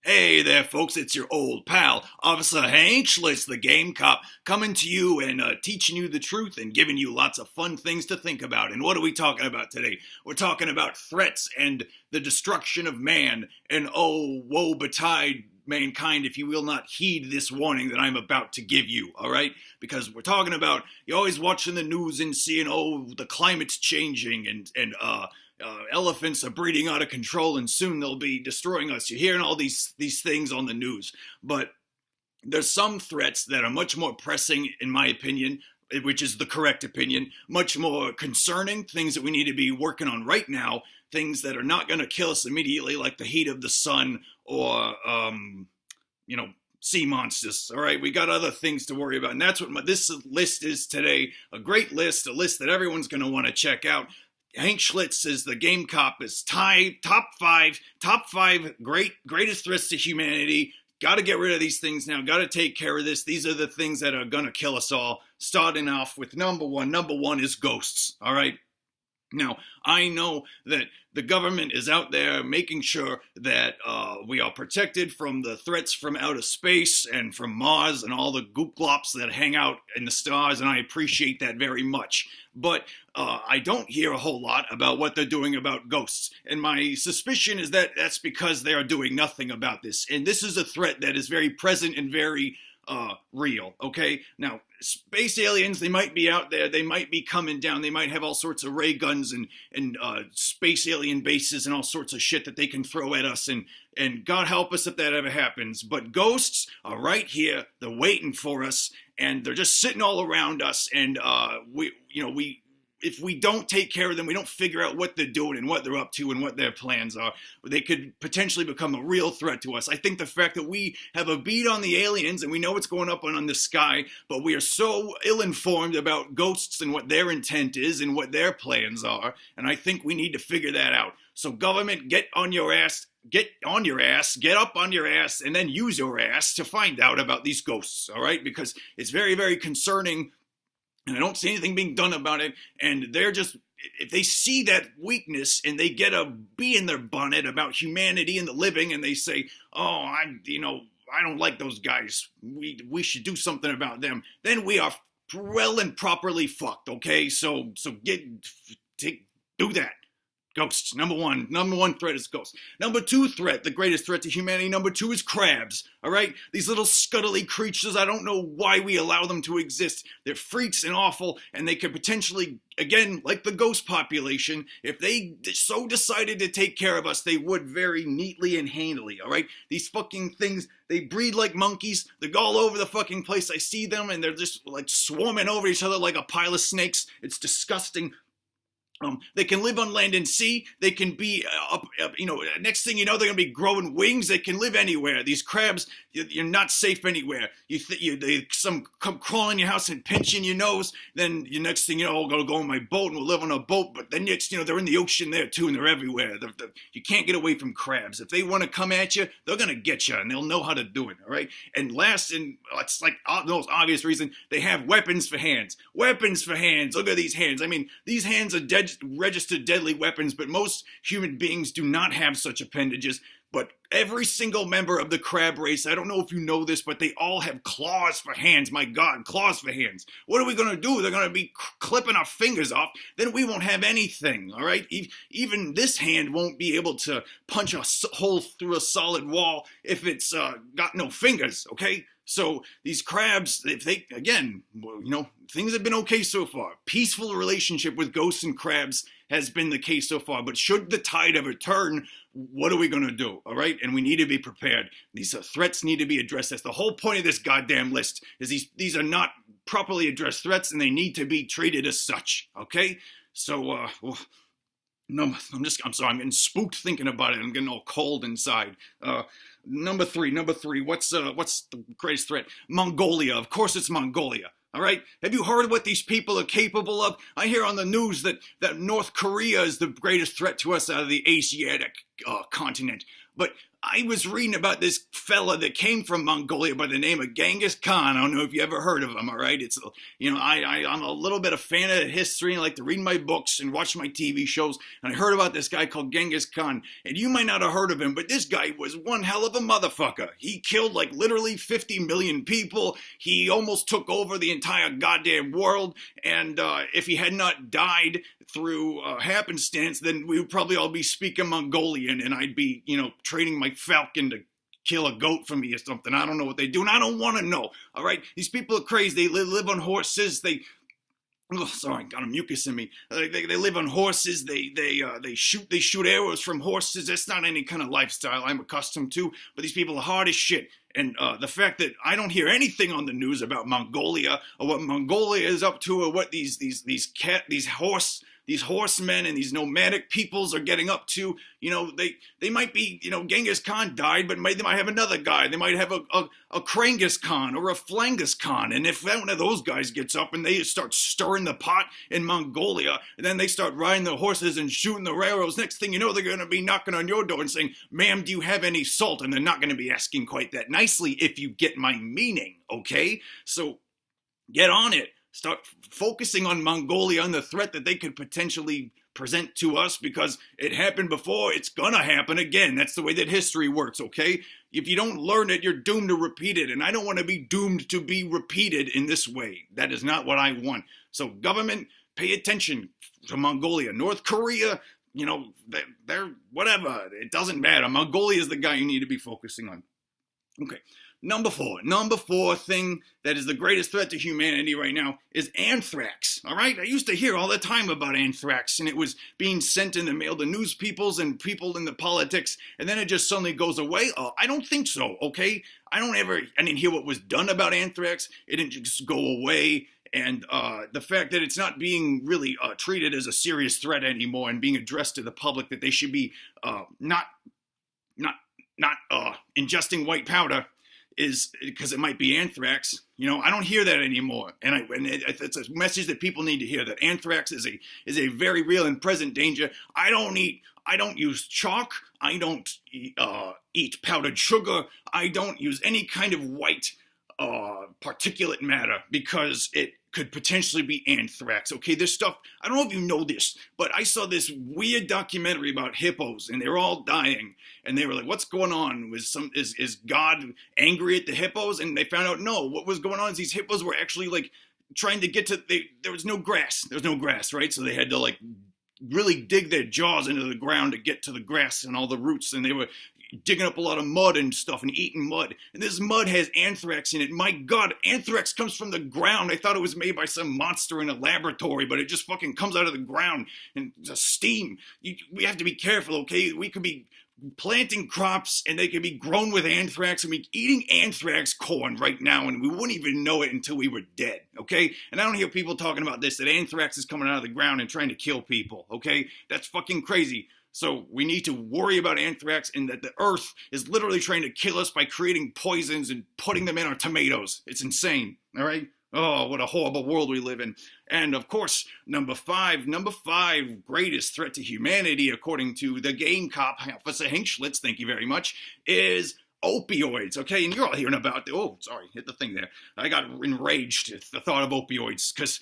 Hey there, folks, it's your old pal, Officer Hanchless, the game cop, coming to you and teaching you the truth and giving you lots of fun things to think about. And what are we talking about today? We're talking about threats and the destruction of man, and oh, woe betide mankind if you will not heed this warning that I'm about to give you, all right? Because we're talking about, you're always watching the news and seeing, oh, the climate's changing and elephants are breeding out of control and soon they'll be destroying us. You're hearing all these things on the news, but there's some threats that are much more pressing, in my opinion, which is the correct opinion, much more concerning, things that we need to be working on right now, things that are not going to kill us immediately, like the heat of the sun or, sea monsters. All right, we got other things to worry about, and that's what this list is today. A great list, a list that everyone's going to want to check out. Hank Schlitz is the game cop is top five greatest threats to humanity. Got to get rid of these things now. Got to take care of this. These are the things that are gonna kill us all. Starting off with number one. Number one is ghosts. All right. Now, I know that the government is out there making sure that we are protected from the threats from outer space and from Mars and all the goop glops that hang out in the stars, and I appreciate that very much. But I don't hear a whole lot about what they're doing about ghosts. And my suspicion is that that's because they are doing nothing about this. And this is a threat that is very present and very real, okay? Now, space aliens, they might be out there, they might be coming down, they might have all sorts of ray guns and space alien bases and all sorts of shit that they can throw at us, and God help us if that ever happens. But ghosts are right here, they're waiting for us, and they're just sitting all around us, and if we don't take care of them, we don't figure out what they're doing and what they're up to and what their plans are, they could potentially become a real threat to us. I think the fact that we have a beat on the aliens and we know what's going up on the sky, but we are so ill-informed about ghosts and what their intent is and what their plans are, and I think we need to figure that out. So government, get on your ass, get up on your ass, and then use your ass to find out about these ghosts, all right? Because it's very, very concerning, and I don't see anything being done about it, and they're just, if they see that weakness and they get a bee in their bonnet about humanity and the living, and they say, oh, I don't like those guys, we should do something about them, then we are well and properly fucked, okay? So do that. Ghosts, number one threat is ghosts. Number two threat, the greatest threat to humanity, number two is crabs, all right? These little scuttly creatures, I don't know why we allow them to exist. They're freaks and awful, and they could potentially, again, like the ghost population, if they so decided to take care of us, they would very neatly and handily, all right? These fucking things, they breed like monkeys. They're all over the fucking place. I see them, and they're just like swarming over each other like a pile of snakes. It's disgusting. They can live on land and sea. They can be next thing you know, they're going to be growing wings. They can live anywhere. These crabs, you're not safe anywhere. They come crawl in your house and pinch in your nose. Then the next thing you know, I'm going to go on my boat and we'll live on a boat. But then next, they're in the ocean there too, and they're everywhere. You can't get away from crabs. If they want to come at you, they're going to get you, and they'll know how to do it, all right? And last, and it's like the most obvious reason, they have weapons for hands. Weapons for hands. Look at these hands. I mean, these hands are registered deadly weapons, but most human beings do not have such appendages. But every single member of the crab race, I don't know if you know this, but they all have claws for hands. My God, claws for hands. What are we going to do? They're going to be clipping our fingers off. Then we won't have anything, all right? Even this hand won't be able to punch a hole through a solid wall if it's got no fingers, okay? So these crabs, if they, again, things have been okay so far. Peaceful relationship with ghosts and crabs has been the case so far. But should the tide ever turn, what are we going to do? All right? And we need to be prepared. These threats need to be addressed. That's the whole point of this goddamn list, is these are not properly addressed threats, and they need to be treated as such. Okay? So, no, I'm sorry, I'm getting spooked thinking about it. I'm getting all cold inside. Number three, what's the greatest threat? Mongolia. Of course it's Mongolia. All right? Have you heard what these people are capable of? I hear on the news that North Korea is the greatest threat to us out of the Asiatic continent. But I was reading about this fella that came from Mongolia by the name of Genghis Khan. I don't know if you ever heard of him, all right? It's, I'm a little bit a fan of history. I like to read my books and watch my TV shows. And I heard about this guy called Genghis Khan. And you might not have heard of him, but this guy was one hell of a motherfucker. He killed like literally 50 million people. He almost took over the entire goddamn world. And if he had not died through happenstance, then we would probably all be speaking Mongolian, and I'd be, training my falcon to kill a goat for me or something. I don't know what they do, and I don't want to know. All right, these people are crazy. They live on horses. Got a mucus in me. They live on horses. They shoot arrows from horses. That's not any kind of lifestyle I'm accustomed to. But these people are hard as shit. And the fact that I don't hear anything on the news about Mongolia or what Mongolia is up to or what these horsemen and these nomadic peoples are getting up to, they might be, Genghis Khan died, but they might have another guy. They might have a Krangus Khan or a Flangus Khan. And if one of those guys gets up and they start stirring the pot in Mongolia, and then they start riding the horses and shooting the arrows, next thing you know, they're going to be knocking on your door and saying, ma'am, do you have any salt? And they're not going to be asking quite that nicely, if you get my meaning, okay? So get on it. Start focusing on Mongolia and the threat that they could potentially present to us, because it happened before, it's gonna happen again. That's the way that history works, okay? If you don't learn it, you're doomed to repeat it, and I don't want to be doomed to be repeated in this way. That is not what I want. So government, pay attention to Mongolia. North Korea, they're whatever. It doesn't matter. Mongolia is the guy you need to be focusing on. Okay. Number four thing that is the greatest threat to humanity right now is anthrax, all right? I used to hear all the time about anthrax, and it was being sent in the mail to news peoples and people in the politics, and then it just suddenly goes away. I don't think so, okay? I didn't hear what was done about anthrax. It didn't just go away. And the fact that it's not being really treated as a serious threat anymore and being addressed to the public, that they should be not ingesting white powder, is because it might be anthrax. I don't hear that anymore, and it's a message that people need to hear, that anthrax is a very real and present danger. I don't use chalk. I don't eat powdered sugar. I don't use any kind of white particulate matter, because it could potentially be anthrax. Okay, this stuff, I don't know if you know this, but I saw this weird documentary about hippos, and they were all dying, and they were like, what's going on? Is God angry at the hippos? And they found out, no, what was going on is these hippos were actually like trying to get to, there was no grass, right? So they had to like really dig their jaws into the ground to get to the grass and all the roots, and they were digging up a lot of mud and stuff and eating mud. And this mud has anthrax in it. My God, anthrax comes from the ground. I thought it was made by some monster in a laboratory, but it just fucking comes out of the ground and just steam. We have to be careful, okay? We could be planting crops and they could be grown with anthrax, and we eating anthrax corn right now, and we wouldn't even know it until we were dead, okay? And I don't hear people talking about this, that anthrax is coming out of the ground and trying to kill people, okay? That's fucking crazy. So we need to worry about anthrax, and that the earth is literally trying to kill us by creating poisons and putting them in our tomatoes. It's insane, all right? Oh, what a horrible world we live in. And of course, number five greatest threat to humanity, according to the game cop, Officer Hank Schlitz, thank you very much, is opioids, okay? And you're all hearing about, hit the thing there. I got enraged at the thought of opioids, because,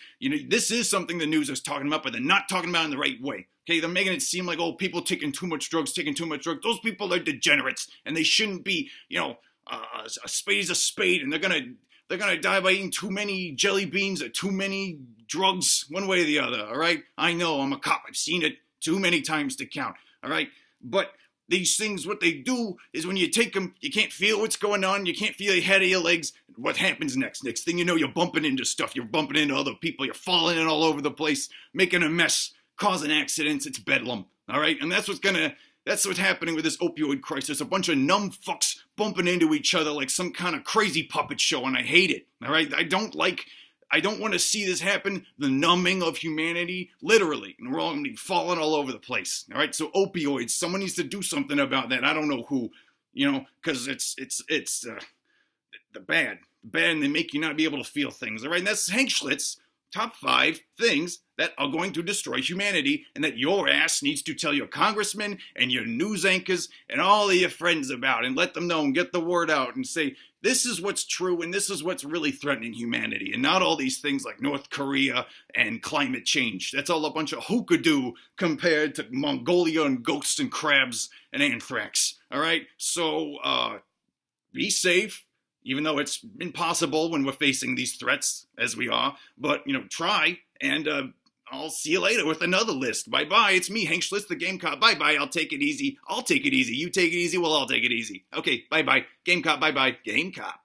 this is something the news is talking about, but they're not talking about it in the right way. Okay, they're making it seem like, people taking too much drugs. Those people are degenerates, and they shouldn't be, a spade is a spade, and they're gonna die by eating too many jelly beans or too many drugs, one way or the other, all right? I know, I'm a cop. I've seen it too many times to count, all right? But these things, what they do is when you take them, you can't feel what's going on. You can't feel the head of your legs. What happens next? Next thing you know, you're bumping into stuff. You're bumping into other people. You're falling in all over the place, making a mess, causing accidents. It's bedlam, all right? And that's what's happening with this opioid crisis. A bunch of numb fucks bumping into each other like some kind of crazy puppet show, and I hate it, all right? I don't want to see this happen, the numbing of humanity, literally. And we're all going to be falling all over the place, all right? So opioids, someone needs to do something about that. I don't know who, because it's the bad, and they make you not be able to feel things, all right? And that's Hank Schlitz, top 5 things that are going to destroy humanity and that your ass needs to tell your congressmen and your news anchors and all of your friends about, and let them know and get the word out and say, this is what's true and this is what's really threatening humanity, and not all these things like North Korea and climate change. That's all a bunch of hookah-doo compared to Mongolia and ghosts and crabs and anthrax. All right? So, be safe, even though it's impossible when we're facing these threats as we are. But, try, and I'll see you later with another list. Bye-bye. It's me, Hank Schlitz, the Game Cop. Bye-bye. I'll take it easy. I'll take it easy. You take it easy. Well, I'll take it easy. Okay, bye-bye. Game Cop, bye-bye. Game Cop.